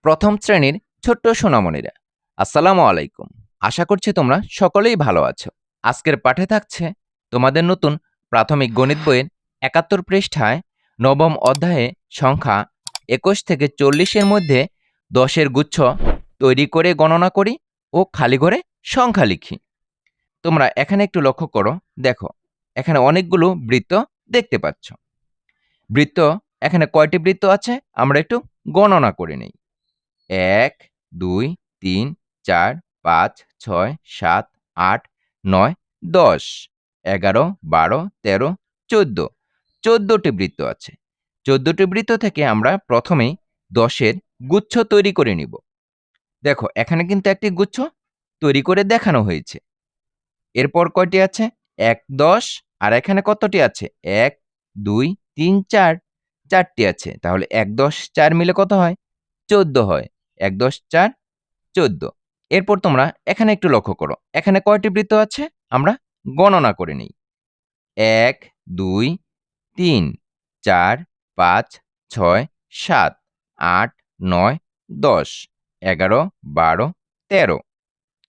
প্রথম শ্রেণীর ছোট্ট সোনামণিরা, আসসালামু আলাইকুম। আশা করছি তোমরা সকলেই ভালো আছো। আজকের পাঠে থাকছে তোমাদের নতুন প্রাথমিক গণিত বইয়ের ৭১ পৃষ্ঠায় নবম অধ্যায়ে সংখ্যা ২১ থেকে ৪০-এর মধ্যে ১০-এর গুচ্ছ তৈরি করে গণনা করি ও খালি ঘরে সংখ্যা লিখি। তোমরা এখানে একটু লক্ষ্য করো, দেখো এখানে অনেকগুলো বৃত্ত দেখতে পাচ্ছ। বৃত্ত এখানে কয়টি বৃত্ত আছে আমরা একটু গণনা করে নিই। ১, ২, ৩, ৪, ৫, ৬, ৭, ৮, ৯, ১০, ১১, ১২, ১৩, ১৪। ১৪টি বৃত্ত আছে। ১৪টি বৃত্ত থেকে আমরা প্রথমেই ১০-এর গুচ্ছ তৈরি করে নিব। দেখো এখানে কিন্তু একটি গুচ্ছ তৈরি করে দেখানো হয়েছে। এরপর কয়টি আছে? ১, ১০, আর এখানে কতটি আছে? ১, ২, ৩, ৪, ৪টি আছে। তাহলে ১, ১০, ৪ মিলে কত হয়? ১৪ হয়। ১, ১০, ৪, ১৪। এরপর তোমরা এখানে একটু লক্ষ্য করো। এখানে কয়টি বৃত্ত আছে? আমরা গণনা করে নিই। ১, ২, ৩, ৪, ৫, ৬, ৭, ৮, ৯, ১০, ১১, ১২, ১৩,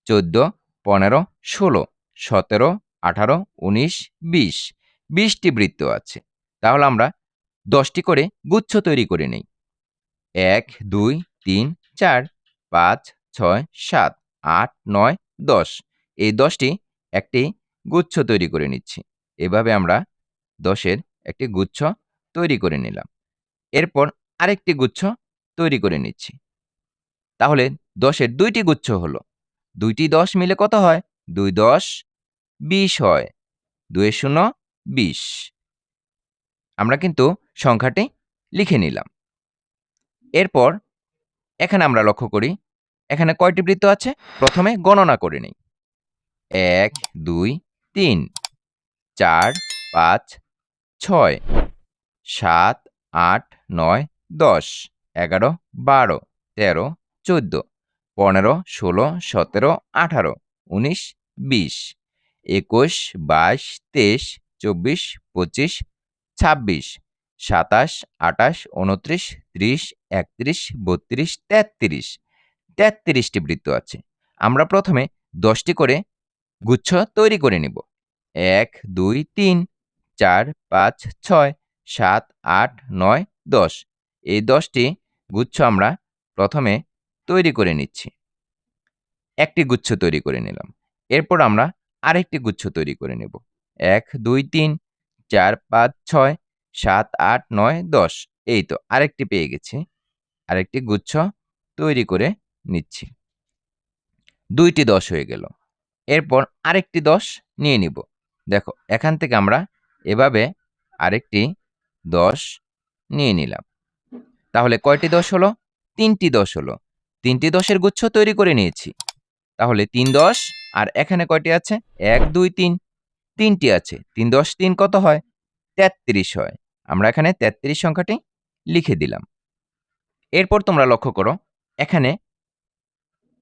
১৪, ১৫, ১৬, ১৭, ১৮, ১৯, ২০। ২০টি বৃত্ত আছে। তাহলে আমরা ১০টি করে গুচ্ছ তৈরি করে নেই। ১, ২, ৩, ৪, ৫, ৬, ৭, ৮, ৯, ১০। এই ১০টি একটি গুচ্ছ তৈরি করে নিচ্ছি। এভাবে আমরা ১০-এর একটি গুচ্ছ তৈরি করে নিলাম। এরপর আরেকটি গুচ্ছ তৈরি করে নিচ্ছি। তাহলে ১০-এর ২টি গুচ্ছ হলো। ২টি ১০ মিলে কত হয়? ২ ১০, ২০ হয়। ২ এর শূন্য ২০। আমরা কিন্তু সংখ্যাটি লিখে নিলাম। এরপর এখানে আমরা লক্ষ্য করি, এখানে কয়টি বৃত্ত আছে? প্রথমে গণনা করে নিই। ১, ২, ৩, ৪, ৫, ৬, ৭, ৮, ৯, ১০, ১১, ১২, ১৩, ১৪, ১৫, ১৬, ১৭, ১৮, ১৯, ২০, ২১, ২২, ২৩, ২৪, ২৫, ২৬, ২৭, ২৮, ২৯, ৩০, ৩১, ৩২, ৩৩। ৩৩টি বৃত্ত আছে। আমরা প্রথমে ১০টি করে গুচ্ছ তৈরি করে নিব। ১, ২, ৩, ৪, ৫, ৬, ৭, ৮, ৯, ১০। এই ১০টি গুচ্ছ আমরা প্রথমে তৈরি করে নিচ্ছি। একটি গুচ্ছ তৈরি করে নিলাম। এরপর আমরা আরেকটি গুচ্ছ তৈরি করে নেব। ১, ২, ৩, ৪, ৫, ৬, ৭, ৮, ৯, ১০। এই তো আরেকটি পেয়ে গেছি। আরেকটি গুচ্ছ তৈরি করে নিচ্ছি। ২টি ১০ হয়ে গেল। এরপর আরেকটি ১০ নিয়ে নিব। দেখো এখান থেকে আমরা এভাবে আরেকটি ১০ নিয়ে নিলাম। তাহলে কয়টি ১০ হলো? ৩টি ১০ হলো। ৩টি ১০-এর গুচ্ছ তৈরি করে নিয়েছি। তাহলে ৩ ১০, আর এখানে কয়টি আছে? ১, ২, ৩। ৩টি আছে। ৩ ১০, ৩ কত হয়? ৩৩ হয়। আমরা এখানে ৩৩ সংখ্যাটি লিখে দিলাম। এরপর তোমরা লক্ষ্য করো, এখানে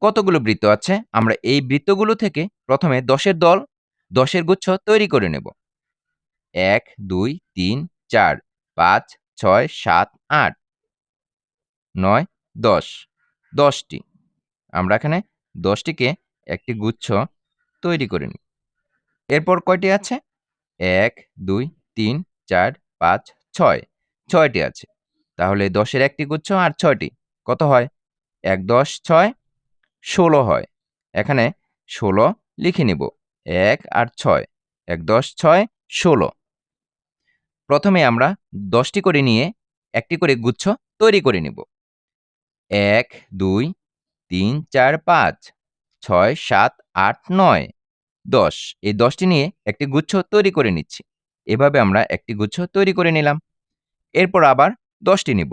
কতগুলো বৃত্ত আছে? আমরা এই বৃত্তগুলো থেকে প্রথমে ১০-এর দল, ১০-এর গুচ্ছ তৈরি করে নেব। ১, ২, ৩, ৪, ৫, ৬, ৭, ৮, ৯, ১০। ১০টি। আমরা এখানে ১০টিকে একটি গুচ্ছ তৈরি করে নিই। এরপর কয়টি আছে? ১, ২, ৩, ৪, ৫, ৬। ৬টি আছে। তাহলে ১০-এর একটি গুচ্ছ আর ৬টি কত হয়? ১, ১০, ৬, ১৬ হয়। এখানে ১৬ লিখে নিব। ১ আর ৬। ১, ১০, ৬, ১৬। প্রথমে আমরা ১০টি করে নিয়ে একটি করে গুচ্ছ তৈরি করে নিব। ১, ২, ৩, ৪, ৫, ৬, ৭, ৮, ৯, ১০। এই ১০টি নিয়ে একটি গুচ্ছ তৈরি করে নিচ্ছি। এভাবে আমরা একটি গুচ্ছ তৈরি করে নিলাম। এরপর আবার ১০টি নিব।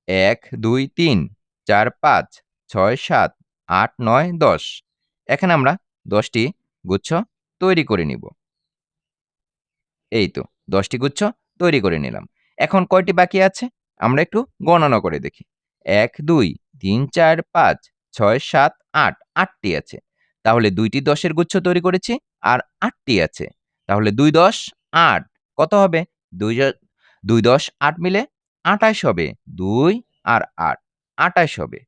১, ২, ৩, ৪, ৫, ৬, ৭, ৮, ৯, ১০। এখানে আমরা ১০টি গুচ্ছ তৈরি করে নিব। এই তো ১০টি গুচ্ছ তৈরি করে নিলাম। এখন কয়টি বাকি আছে? আমরা একটু গণনা করে দেখি। ১, ২, ৩, ৪, ৫, ৬, ৭, ৮। ৮টি আছে। তাহলে ২টি ১০-এর গুচ্ছ তৈরি করেছি আর ৮টি আছে। তাহলে ২ ১০, ৮ কত হবে? ২ ১০, ৮ মিলে ২৮ হবে। ২ আর ৮ ২৮ হবে।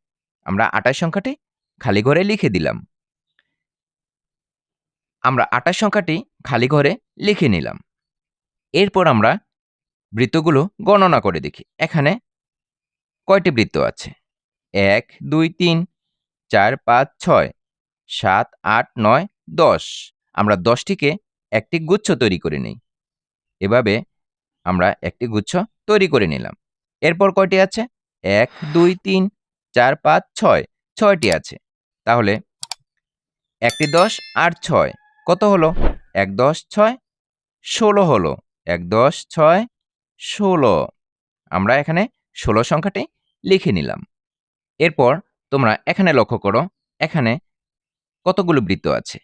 আমরা ২৮ সংখ্যাটি খালি ঘরে লিখে দিলাম। আমরা ২৮ সংখ্যাটি খালি ঘরে লিখে নিলাম। এরপর আমরা বৃত্তগুলো গণনা করে দেখি। এখানে কয়টি বৃত্ত আছে? ১, ২, ৩, ৪, ৫, ৬, ৭, ৮, ৯, ১০। আমরা ১০টিকে একটি গুচ্ছ তৈরি করে নেই। এভাবে আমরা একটি গুচ্ছ তৈরি করে নিলাম। এরপর কয়টি আছে? ১, ২, ৩, ৪, ৫, ৬। ৬টি আছে। তাহলে একটি ১০ আর ৬ কত হলো? ১, ১০, ৬, ১৬ হলো। ১, ১০, ৬, ১৬। আমরা এখানে ১৬ সংখ্যাটি লিখে নিলাম। এরপর তোমরা এখানে লক্ষ্য করো, এখানে কতগুলো বৃত্ত আছে?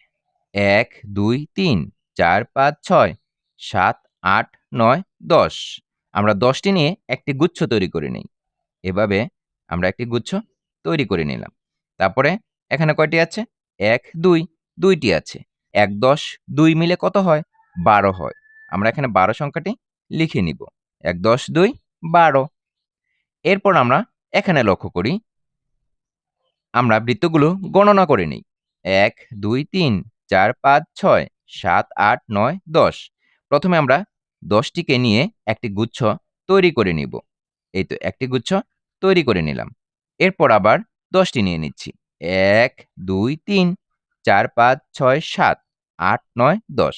১, ২, ৩, ৪, ৫, ৬, ৭, ৮, ৯, ১০। আমরা ১০টি নিয়ে একটি গুচ্ছ তৈরি করে নেই। এভাবে আমরা একটি গুচ্ছ তৈরি করে নিলাম। তারপরে এখানে কয়টি আছে? ১, ২, ২টি আছে। ১, ১০, ২ মিলে কত হয়? ১২ হয়। আমরা এখানে ১২ সংখ্যাটি লিখে নিব। ১, ১০, ২, ১২। এরপর আমরা এখানে লক্ষ্য করি, আমরা বৃত্তগুলো গণনা করে নিই। ১, ২, ৩, ৪, ৫, ৬, ৭, ৮, ৯, ১০। প্রথমে আমরা ১০টিকে নিয়ে একটি গুচ্ছ তৈরি করে নিব। এই তো একটি গুচ্ছ তৈরি করে নিলাম। এরপর আবার ১০টি নিয়ে নিচ্ছি। ১, ২, ৩, ৪, ৫, ৬, ৭, ৮, ৯, ১০।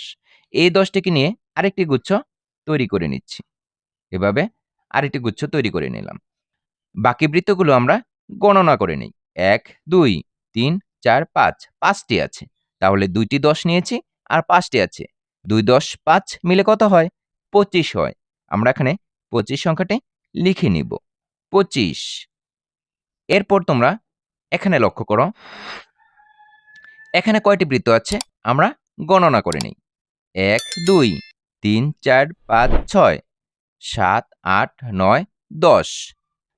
এই ১০টিকে নিয়ে আরেকটি গুচ্ছ তৈরি করে নিচ্ছি। এভাবে আরেকটি গুচ্ছ তৈরি করে নিলাম। বাকি বৃত্তগুলো আমরা গণনা করে নিই। ১, ২, ৩, ৪, ৫। ৫টি আছে। তাহলে ২টি ১০ নিয়েছি আর ৫টি আছে। ২, ১০, ৫ মিলে কত হয়? ২৫ হয়। আমরা এখানে ২৫ সংখ্যাটি লিখে নিব। ২৫। এরপর তোমরা এখানে লক্ষ্য করো, এখানে কয়টি বৃত্ত আছে? আমরা গণনা করে নিই। ১, ২, ৩, ৪, ৫, ৬, ৭, ৮, ৯, ১০।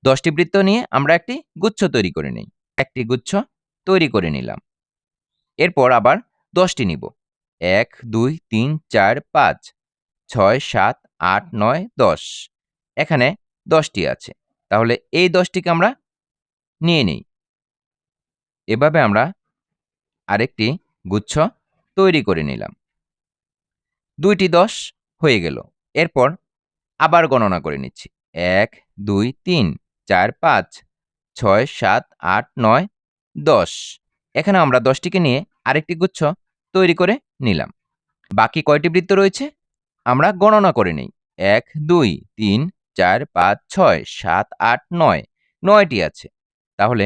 ১০টি বৃত্ত নিয়ে আমরা একটি গুচ্ছ তৈরি করে নিই। একটি গুচ্ছ তৈরি করে নিলাম। এরপর আবার ১০টি নিব। ১, ২, ৩, ৪, ৫, ৬, ৭, ৮, ৯, ১০। এখানে ১০টি আছে। তাহলে এই ১০টিকে আমরা নিয়ে নিই। এভাবে আমরা আরেকটি গুচ্ছ তৈরি করে নিলাম। ২টি ১০ হয়ে গেল। এরপর আবার গণনা করে নিচ্ছি। ১, ২, ৩, ৪, ৫, ৬, ৭, ৮, ৯, ১০। এখানে আমরা ১০টিকে নিয়ে আরেকটি গুচ্ছ তৈরি করে নিলাম। বাকি কয়টি বৃত্ত রয়েছে? আমরা গণনা করে নিই। ১, ২, ৩, ৪, ৫, ৬, ৭, ৮, ৯। ৯টি আছে। তাহলে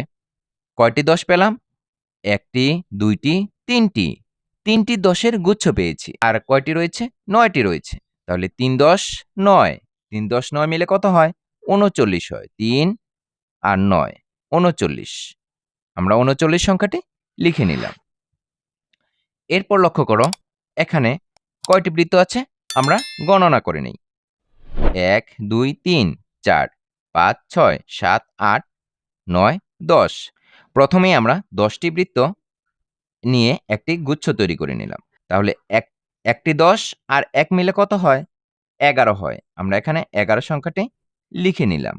কয়টি ১০ পেলাম? ১টি, ২টি, ৩টি। ৩টি ১০-এর গুচ্ছ পেয়েছি। আর কয়টি রয়েছে? ৯টি রয়েছে। তাহলে ৩, ১০, ৯। ৩, ১০, ৯ মিলে কত হয়? ৩৯ হয়। ৩ আর ৯, ৩৯। আমরা ৩৯ সংখ্যাটি লিখে নিলাম। এরপর লক্ষ্য করো, এখানে কয়টি বৃত্ত আছে? আমরা গণনা করে নিই। ১, ২, ৩, ৪, ৫, ৬, ৭, ৮, ৯, ১০। প্রথমেই আমরা ১০টি বৃত্ত নিয়ে একটি গুচ্ছ তৈরি করে নিলাম। তাহলে একটি ১০ আর ১ মিলে কত হয়? ১১ হয়। আমরা এখানে ১১ সংখ্যাটি লিখে নিলাম।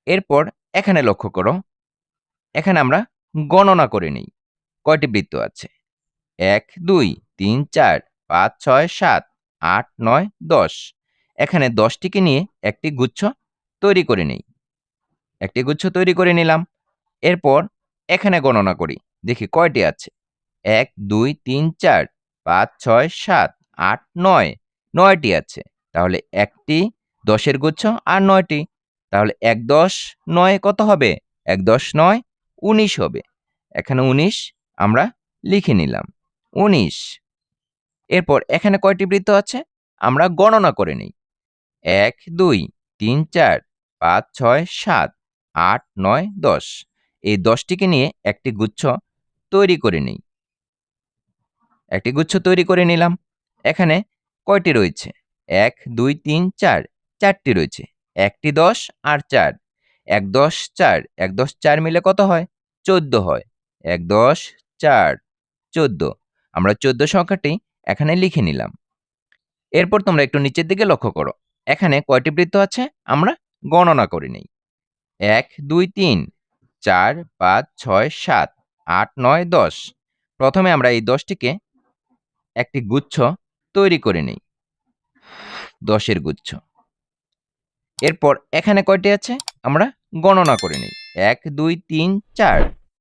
এরপর এখানে লক্ষ্য করো, এখানে আমরা গণনা করে নিই। কয়টি বৃত্ত আছে? ১, ২, ৩, ৪, ৫, ৬, ৭, ৮, ৯, ১০। এখানে ১০টিকে নিয়ে একটি গুচ্ছ তৈরি করে নেই। একটি গুচ্ছ তৈরি করে নিলাম। এরপর এখানে গণনা করি। দেখি কয়টি আছে? ১, ২, ৩, ৪, ৫, ৬, ৭, ৮, ৯। ৯টি আছে। তাহলে একটি ১০-এর গুচ্ছ আর ৯টি। তাহলে ১, ১০, ৯ কত হবে? ১, ১০, ৯ ১৯ হবে। এখানে ১৯ আমরা লিখে নিলাম। ১৯। এরপর এখানে কয়টি বৃত্ত আছে? আমরা গণনা করে নিই। ১, ২, ৩, ৪, ৫, ৬, ৭, ৮, ৯, ১০। এই ১০টিকে নিয়ে একটি গুচ্ছ তৈরি করে নিই। একটি গুচ্ছ তৈরি করে নিলাম। এখানে কয়টি রয়েছে? ১, ২, ৩, ৪। ৪টি রয়েছে। একটি ১০ আর ৪। ১, ১০, ৪। ১, ১০, ৪ মিলে কত হয়? ১৪ হয়। ১, ১০, ৪, ১৪। আমরা ১৪ সংখ্যাটি এখানে লিখে নিলাম। এরপর তোমরা একটু নিচের দিকে লক্ষ্য করো। এখানে কয়টি বৃত্ত আছে? আমরা গণনা করে নিই। ১, ২, ৩। 4, 5, 6, 7, 8, 9, 10। প্রথমে আমরা এই 10টিকে একটি গুচ্ছ তৈরি করে নিই, 10-এর গুচ্ছ। এরপর এখানে কয়টি আছে আমরা গণনা করে নিই। 1, 2, 3, 4,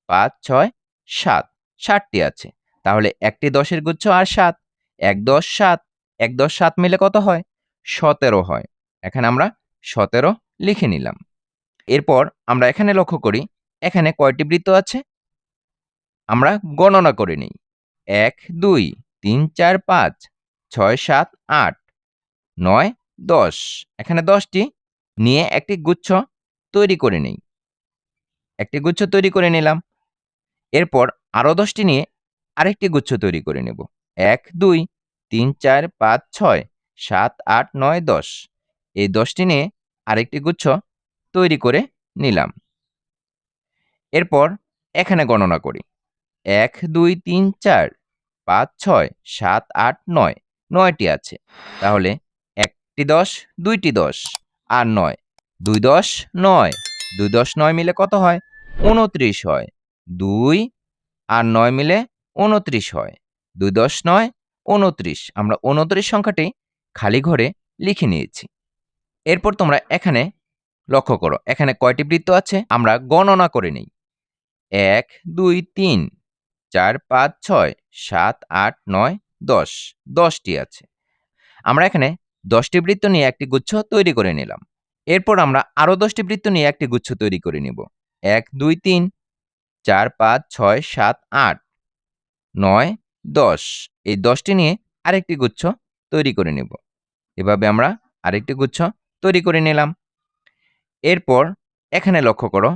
5, 6, 7, 7টি আছে। তাহলে একটি 10-এর গুচ্ছ আর 7, 1, 10, 7, 1, 10, 7 মিলে কত হয়? 17 হয়। এখানে আমরা 17 লিখে নিলাম। এরপর আমরা এখানে লক্ষ্য করি, এখানে কয়টি বৃত্ত আছে? আমরা গণনা করে নিই। 1, 2, 3, 4, 5, 6, 7, 8, 9, 10। এখানে 10টি নিয়ে একটি গুচ্ছ তৈরি করে নেই। একটি গুচ্ছ তৈরি করে নিলাম। এরপর আরও 10টি নিয়ে আরেকটি গুচ্ছ তৈরি করে নেব। 1, 2, 3, 4, 5, 6, 7, 8, 9, 10। এই 10টি নিয়ে আরেকটি গুচ্ছ তৈরি করে নিলাম। এরপর এখানে গণনা করি। 1, 2, 3, 4, 5, 6, 7, 8, 9। 9টি আছে। তাহলে একটি 10, 2টি 10 আর 9। 2 10 9, 2 10 9 মিলে কত হয়? 29 হয়। 2 আর 9 মিলে 29 হয়। 2 10 9, 29। আমরা 29 সংখ্যাটি খালি ঘরে লিখে নিয়েছি। এরপর তোমরা এখানে লক্ষ্য করো, এখানে কয়টি বৃত্ত আছে আমরা গণনা করে নিই। 1, 2, 3, 4, 5, 6, 7, 8, 9, 10। 10টি আছে। আমরা এখানে 10টি বৃত্ত নিয়ে একটি গুচ্ছ তৈরি করে নিলাম। এরপর আমরা আরও 10টি বৃত্ত নিয়ে একটি গুচ্ছ তৈরি করে নিব। 1, 2, 3, 4, 5, 6, 7, 8, 9, 10। এই 10টি নিয়ে আরেকটি গুচ্ছ তৈরি করে নেব। এভাবে আমরা আরেকটি গুচ্ছ তৈরি করে নিলাম। এরপর এখানে লক্ষ্য করো,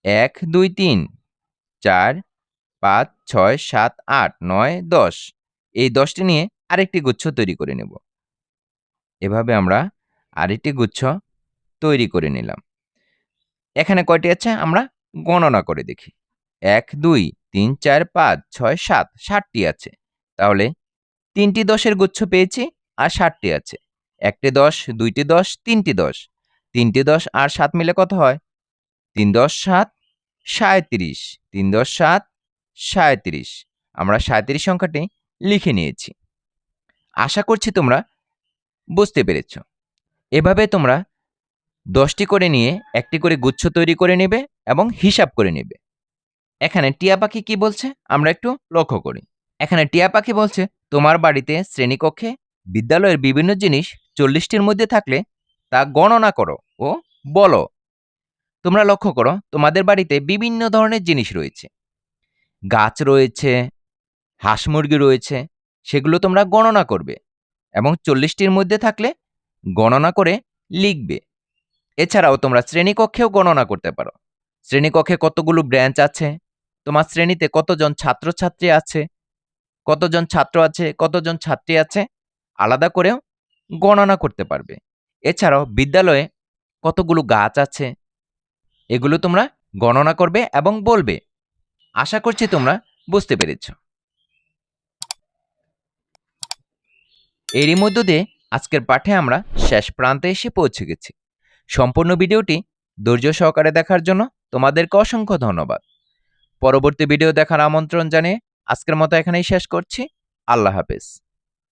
1, 2, 3, 4, 5, 6, 7, 8, 9, 10। এই 10টি নিয়ে আরেকটি গুচ্ছ তৈরি করে নেব। এভাবে আমরা আরেকটি গুচ্ছ তৈরি করে নিলাম। এখানে কয়টি আছে আমরা গণনা করে দেখি। 1, 2, 3, 4, 5, 6, 7। 7টি আছে। তাহলে 3টি 10-এর গুচ্ছ পেয়েছি আর 7টি আছে। একটি 10, 2টি 10, 3টি 10। 3টি 10 আর 7 মিলে কত হয়? 3 10 7, 37। 3 10 7, 37। আমরা 37 সংখ্যাটি লিখে নিয়েছি। আশা করছি তোমরা বুঝতে পেরেছ। এভাবে তোমরা 10টি করে নিয়ে একটি করে গুচ্ছ তৈরি করে নেবে এবং হিসাব করে নেবে। এখানে টিয়া পাখি কি বলছে আমরা একটু লক্ষ্য করি। এখানে টিয়া পাখি বলছে, তোমার বাড়িতে শ্রেণীকক্ষে বিদ্যালয়ের বিভিন্ন জিনিস 40টির মধ্যে থাকলে তা গণনা করো ও বলো। তোমরা লক্ষ্য করো, তোমাদের বাড়িতে বিভিন্ন ধরনের জিনিস রয়েছে। গাছ রয়েছে, হাঁস মুরগি রয়েছে, সেগুলো তোমরা গণনা করবে এবং 40টির মধ্যে থাকলে গণনা করে লিখবে। এছাড়াও তোমরা শ্রেণীকক্ষেও গণনা করতে পারো। শ্রেণীকক্ষে কতগুলো ব্রাঞ্চ আছে, তোমার শ্রেণীতে কতজন ছাত্রছাত্রী আছে, কতজন ছাত্র আছে, কতজন ছাত্রী আছে, আলাদা করেও গণনা করতে পারবে। এছাড়াও বিদ্যালয়ে কতগুলো গাছ আছে, এগুলো তোমরা গণনা করবে এবং বলবে। আশা করছি তোমরা বুঝতে পেরেছ। এরই মধ্য দিয়ে আজকের পাঠে আমরা শেষ প্রান্তে এসে পৌঁছে গেছি। সম্পূর্ণ ভিডিওটি ধৈর্য সহকারে দেখার জন্য তোমাদেরকে অসংখ্য ধন্যবাদ। পরবর্তী ভিডিও দেখার আমন্ত্রণ জানিয়ে আজকের মতো এখানেই শেষ করছি। আল্লাহ হাফেজ।